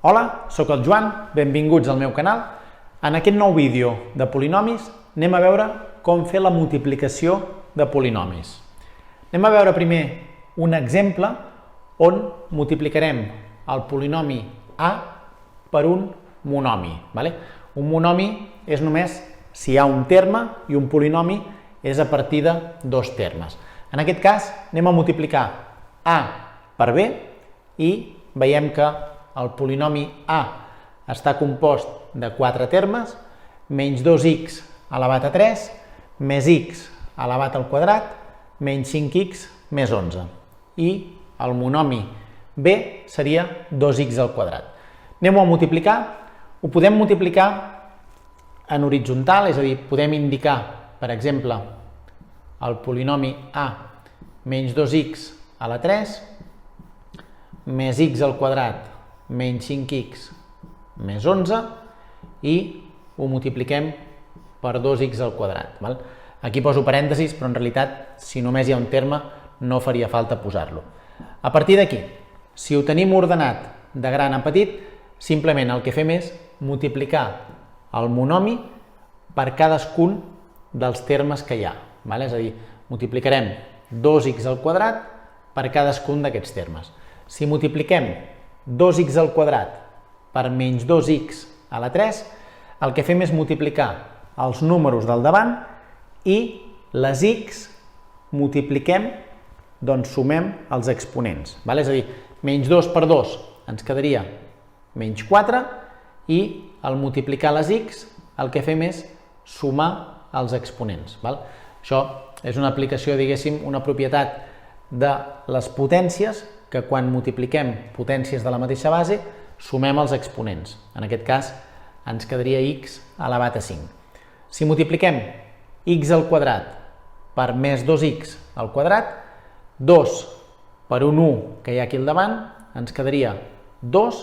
Hola, sóc el Joan, benvinguts al meu canal. En aquest nou vídeo de polinomis anem a veure com fer la multiplicació de polinomis. Anem a veure primer un exemple on multiplicarem el polinomi A per un monomi. Un monomi és només si hi ha un terme i un polinomi és a partir de dos termes. En aquest cas anem a multiplicar A per B i veiem que el polinomi A està compost de 4 termes, menys 2x elevat a 3, més x elevat al quadrat, menys 5x més 11. I el monomi B seria 2x al quadrat. Anem-ho a multiplicar. Ho podem multiplicar en horitzontal, és a dir, podem indicar, per exemple, el polinomi A menys 2x a la 3, més x al quadrat menys 5x més 11 i ho multipliquem per 2x al quadrat. Aquí poso parèntesis, però en realitat, si només hi ha un terme, no faria falta posar-lo. A partir d'aquí, si ho tenim ordenat de gran a petit, simplement el que fem és multiplicar el monomi per cadascun dels termes que hi ha. És a dir, multiplicarem 2x al quadrat per cadascun d'aquests termes. Si multipliquem 2x al quadrat per menys 2x a la 3, el que fem és multiplicar els números del davant i les x multipliquem, doncs sumem els exponents. És a dir, menys 2 per 2 ens quedaria menys 4 i al multiplicar les x el que fem és sumar els exponents. Això és una aplicació, diguéssim, una propietat de les potències, que quan multipliquem potències de la mateixa base, sumem els exponents. En aquest cas, ens quedaria x elevat a 5. Si multipliquem x al quadrat per més 2x al quadrat, 2 per un 1 que hi ha aquí al davant, ens quedaria 2,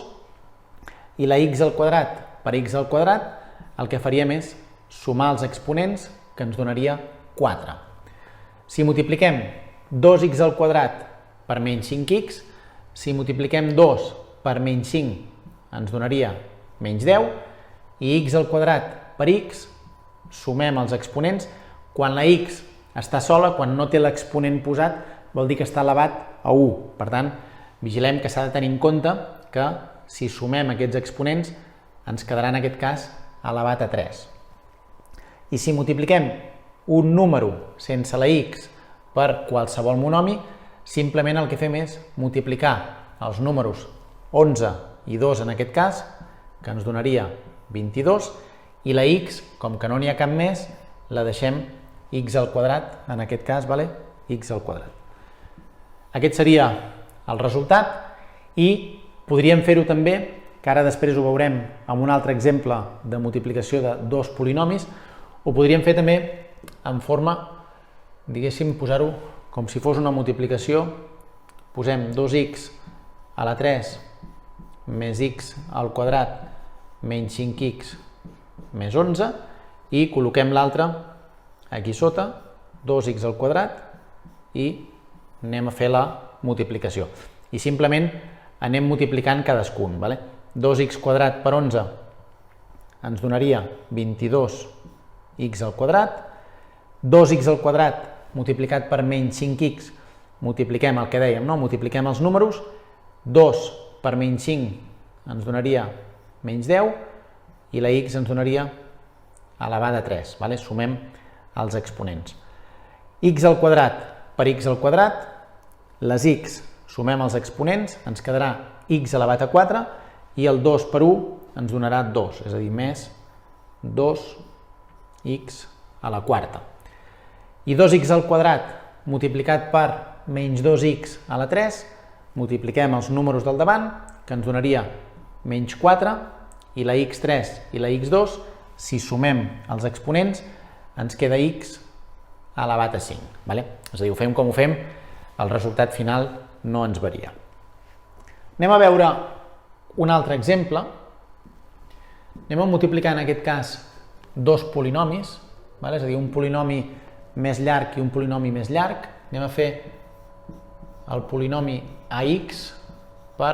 i la x al quadrat per x al quadrat, el que faríem és sumar els exponents, que ens donaria 4. Si multipliquem 2x al quadrat per menys 5x, si multipliquem 2 per menys 5 ens donaria menys 10 i x al quadrat per x, sumem els exponents. Quan la x està sola, quan no té l'exponent posat, vol dir que està elevat a 1. Per tant, vigilem que s'ha de tenir en compte que si sumem aquests exponents ens quedarà en aquest cas elevat a 3. I si multipliquem un número sense la x per qualsevol monomi, simplement el que fem és multiplicar els números 11 i 2 en aquest cas, que ens donaria 22, i la x, com que no n'hi ha cap més, la deixem x al quadrat, en aquest cas, x al quadrat. Aquest seria el resultat i podríem fer-ho també, que ara després ho veurem amb un altre exemple de multiplicació de dos polinomis, ho podríem fer també en forma, diguéssim, posar-ho com si fos una multiplicació, posem 2x a la 3 més x al quadrat menys 5x més 11 i col·loquem l'altre aquí sota, 2x al quadrat, i anem a fer la multiplicació. I simplement anem multiplicant cadascun. 2x quadrat per 11 ens donaria 22x al quadrat, 2x al quadrat multiplicat per menys 5x, multipliquem el que dèiem, multipliquem els números, 2 per menys 5 ens donaria menys 10 i la x ens donaria elevada a 3. Sumem els exponents. X al quadrat per x al quadrat, les x sumem els exponents, ens quedarà x elevat a 4 i el 2 per 1 ens donarà 2, és a dir, més 2x a la quarta. I 2x al quadrat multiplicat per menys 2x a la 3, multipliquem els números del davant, que ens donaria menys 4, i la x3 i la x2, si sumem els exponents, ens queda x elevat a 5. És a dir, ho fem com ho fem, el resultat final no ens varia. Anem a veure un altre exemple. Anem a multiplicar en aquest cas dos polinomis, és a dir, un polinomi més llarg i un polinomi més llarg. Anem a fer el polinomi ax per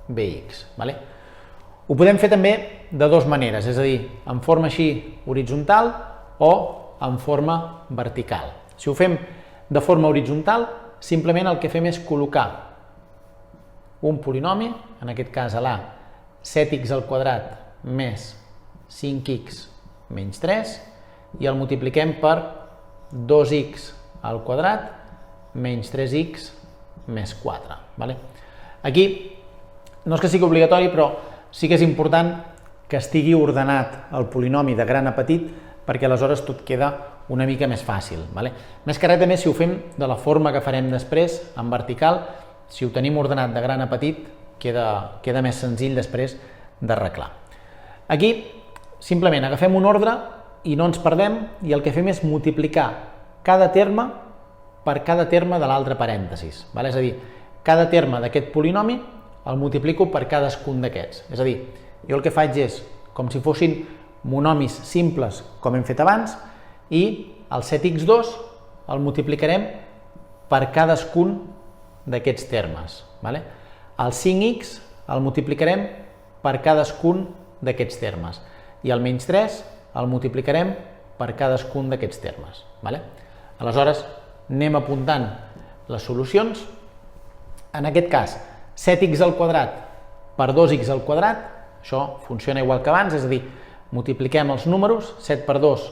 bx. Ho podem fer també de dues maneres, és a dir, en forma així horitzontal o en forma vertical. Si ho fem de forma horitzontal, simplement el que fem és col·locar un polinomi, en aquest cas a l'A, 7x al quadrat més 5x menys 3, i el multipliquem per 2x al quadrat menys 3x més 4. Aquí no és que sigui obligatori, però sí que és important que estigui ordenat el polinomi de gran a petit, perquè aleshores tot queda una mica més fàcil. Més que res també si ho fem de la forma que farem després, en vertical, si ho tenim ordenat de gran a petit, queda més senzill després d'arreglar. Aquí simplement agafem un ordre i no ens perdem, i el que fem és multiplicar cada terme per cada terme de l'altre parèntesis. És a dir, cada terme d'aquest polinomi el multiplico per cadascun d'aquests. És a dir, jo el que faig és com si fossin monomis simples, com hem fet abans, i el 7x2 el multiplicarem per cadascun d'aquests termes. El 5x el multiplicarem per cadascun d'aquests termes, i el menys 3 el multiplicarem per cadascun d'aquests termes. Aleshores, anem apuntant les solucions. En aquest cas, 7x al quadrat per 2x al quadrat, això funciona igual que abans, és a dir, multipliquem els números, 7 per 2,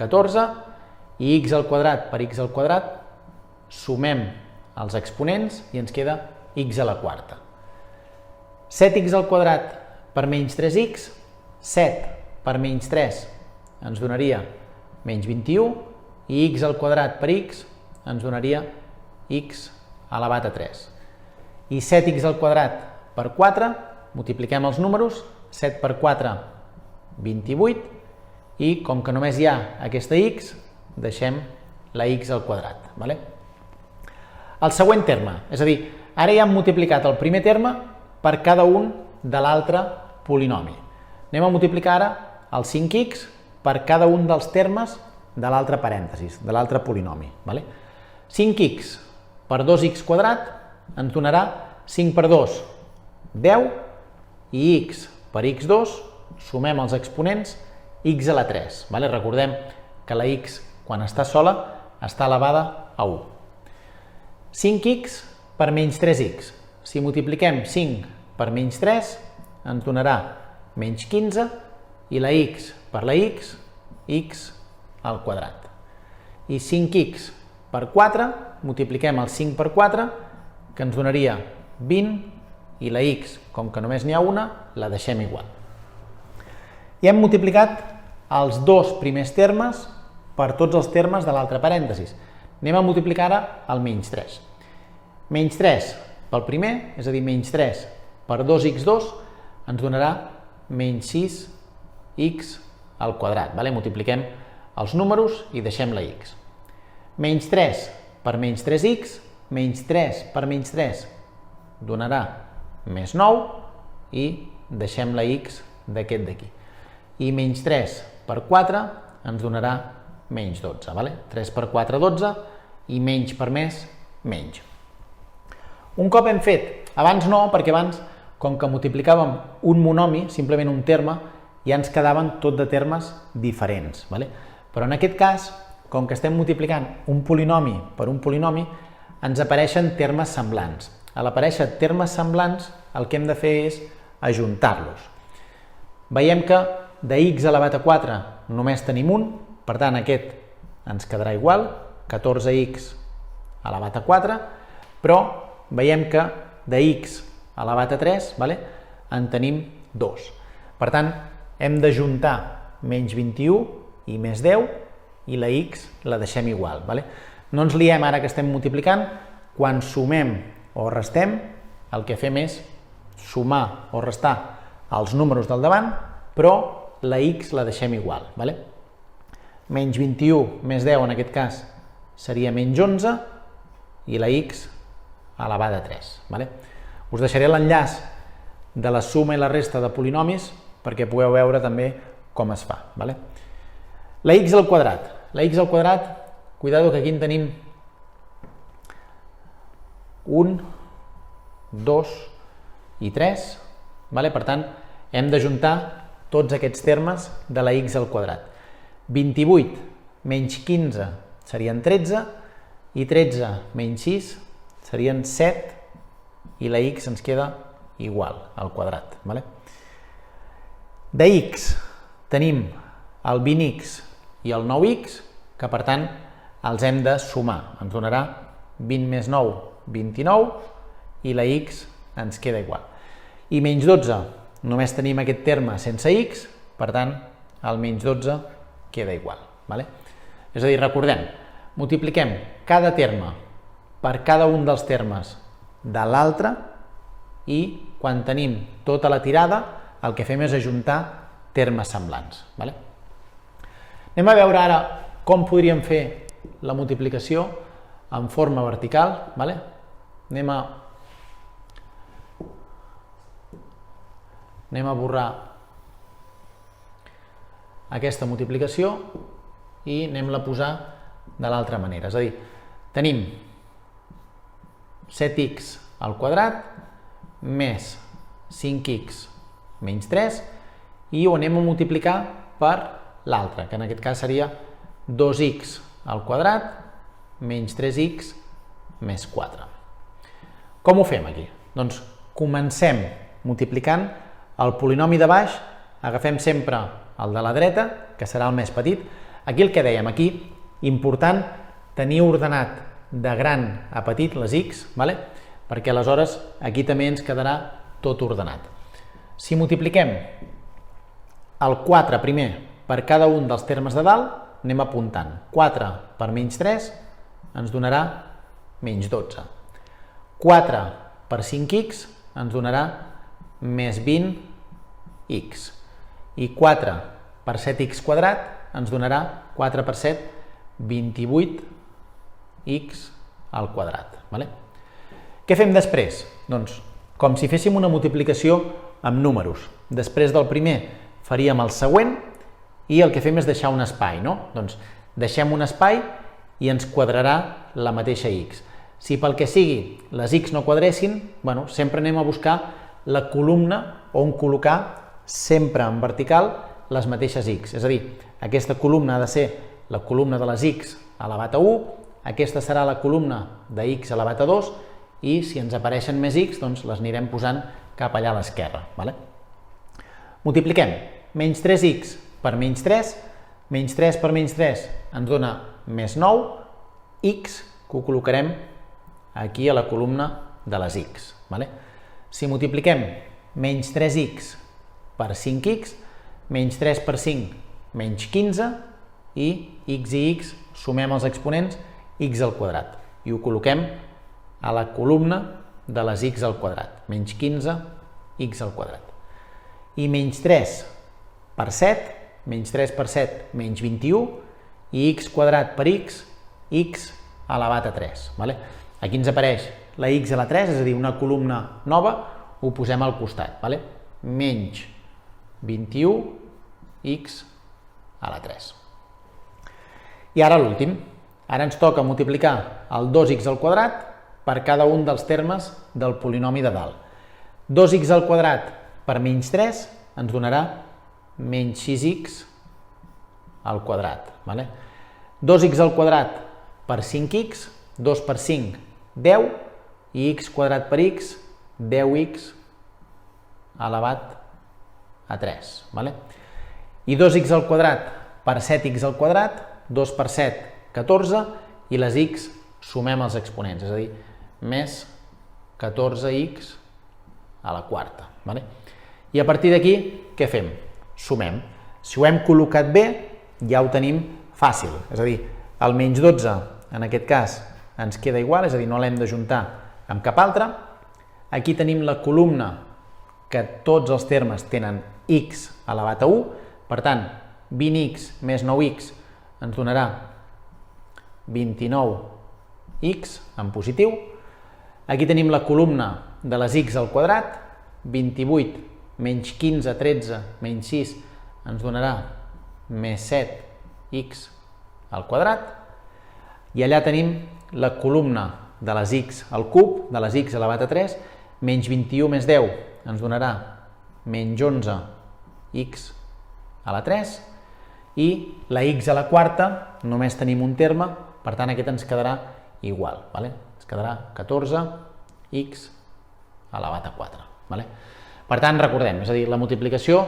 14, i x al quadrat per x al quadrat, sumem els exponents i ens queda x a la quarta. 7x al quadrat per menys 3x, 7 per menys 3 ens donaria menys 21, i x al quadrat per x ens donaria x elevat a 3. I 7x al quadrat per 4, multipliquem els números, 7 per 4, 28, i com que només hi ha aquesta x, deixem la x al quadrat. El següent terme, és a dir, ara ja hem multiplicat el primer terme per cada un de l'altre polinomi. Anem a multiplicar ara el 5x per cada un dels termes de l'altre parèntesis, de l'altre polinomi. 5x per 2x quadrat ens donarà 5 per 2, 10, i x per x2, sumem els exponents, x a la 3. Recordem que la x, quan està sola, està elevada a 1. 5x per menys 3x. Si multipliquem 5 per menys 3, ens donarà menys 15, i la x per la x al quadrat. I 5x per 4, multipliquem el 5 per 4, que ens donaria 20, i la x, com que només n'hi ha una, la deixem igual. I hem multiplicat els dos primers termes per tots els termes de l'altre parèntesis. Anem a multiplicar ara el menys 3. Menys 3 pel primer, és a dir, menys 3 per 2x2, ens donarà menys 6x al quadrat. Multipliquem els números i deixem la x. Menys 3 per menys 3x, menys 3 per menys 3 donarà més 9, i deixem la x d'aquest d'aquí. I menys 3 per 4 ens donarà menys 12. 3 per 4, 12, i menys per més, menys. Un cop hem fet, abans no, perquè abans, com que multiplicàvem un monomi, simplement un terme, ja ens quedaven tot de termes diferents. Però en aquest cas, com que estem multiplicant un polinomi per un polinomi, ens apareixen termes semblants. A l'aparèixer termes semblants, el que hem de fer és ajuntar-los. Veiem que de x elevat a 4 només tenim un, per tant aquest ens quedarà igual, 14x elevat a 4, però veiem que de x elevat a 3 en tenim 2. Per tant, hem d'ajuntar menys 21 i més 10, i la x la deixem igual. No ens liem ara que estem multiplicant, quan sumem o restem, el que fem és sumar o restar els números del davant, però la x la deixem igual. Menys 21 més 10 en aquest cas seria menys 11, i la x elevada a 3. Us deixaré l'enllaç de la suma i la resta de polinomis perquè pugueu veure també com es fa. La x al quadrat. La x al quadrat, cuidado que aquí en tenim 1, 2, i 3. Per tant, hem d'ajuntar tots aquests termes de la x al quadrat. 28 menys 15 serien 13 i 13 menys 6 serien 7 i la x ens queda igual al quadrat. De x tenim el 20x i el 9x, que per tant els hem de sumar. Ens donarà 20 més 9, 29, i la x ens queda igual. I menys 12, només tenim aquest terme sense x, per tant, el menys 12 queda igual. És a dir, recordem, multipliquem cada terme per cada un dels termes de l'altre i quan tenim tota la tirada el que fem és ajuntar termes semblants. Anem a veure ara com podríem fer la multiplicació en forma vertical. Anem a borrar aquesta multiplicació i anem-la a posar de l'altra manera. És a dir, tenim 7x al quadrat més 5x menys 3 i ho anem a multiplicar per l'altre, que en aquest cas seria 2x al quadrat menys 3x més 4. Com ho fem aquí? Doncs comencem multiplicant el polinomi de baix, agafem sempre el de la dreta, que serà el més petit. Aquí el que dèiem, aquí, important tenir ordenat de gran a petit les x, perquè aleshores aquí també ens quedarà tot ordenat. Si multipliquem el 4 primer per cada un dels termes de dalt, anem apuntant. 4 per menys 3 ens donarà menys 12. 4 per 5x ens donarà més 20x. I 4 per 7x quadrat ens donarà 4 per 7, 28x al quadrat. Què fem després? Doncs, com si féssim una multiplicació amb números. Després del primer faríem el següent i el que fem és deixar un espai, no? Doncs deixem un espai i ens quadrarà la mateixa x. Si pel que sigui les x no quadressin, sempre anem a buscar la columna on col·locar sempre en vertical les mateixes x. És a dir, aquesta columna ha de ser la columna de les x elevat a 1, aquesta serà la columna de x elevat a 2 i si ens apareixen més x, doncs les anirem posant cap allà a l'esquerra. Multipliquem menys 3x per menys 3, menys 3 per menys 3 ens dona més 9, x que ho col·locarem aquí a la columna de les x. Si multipliquem menys 3x per 5x, menys 3 per 5, menys 15, i x i x sumem els exponents x al quadrat i ho col·loquem a la columna de les x al quadrat, menys 15, x al quadrat. I menys 3 per 7, menys 3 per 7, menys 21, i x quadrat per x, x elevat a 3. Aquí ens apareix la x a la 3, és a dir, una columna nova, ho posem al costat. Menys 21x a la 3. I ara l'últim. Ara ens toca multiplicar el 2x al quadrat per cada un dels termes del polinomi de dalt. 2x al quadrat per menys 3 ens donarà menys 6x al quadrat. 2x al quadrat per 5x, 2 per 5, 10, i x quadrat per x, 10x elevat a 3. I 2x al quadrat per 7x al quadrat, 2 per 7, 14, i les x sumem els exponents, és a dir, més 14x a la quarta. I a partir d'aquí, què fem? Sumem. Si ho hem col·locat bé, ja ho tenim fàcil. És a dir, el menys 12, en aquest cas, ens queda igual, és a dir, no l'hem d'ajuntar amb cap altre. Aquí tenim la columna que tots els termes tenen x elevat a 1, per tant, 20x més 9x ens donarà 29x en positiu. Aquí tenim la columna de les x al quadrat, 28 menys 15, 13, menys 6 ens donarà més 7x al quadrat. I allà tenim la columna de les x al cub, de les x elevat a 3, menys 21 més 10, ens donarà menys 11x a la 3 i la x a la quarta només tenim un terme, per tant aquest ens quedarà igual, ens quedarà 14x elevat a 4. Per tant, recordem, és a dir, la multiplicació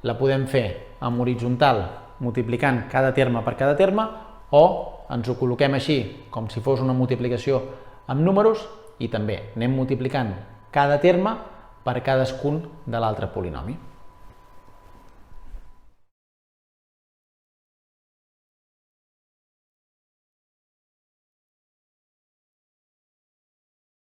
la podem fer en horitzontal multiplicant cada terme per cada terme o ens ho col·loquem així, com si fos una multiplicació amb números i també anem multiplicant cada terme per cadascun de l'altre polinomi.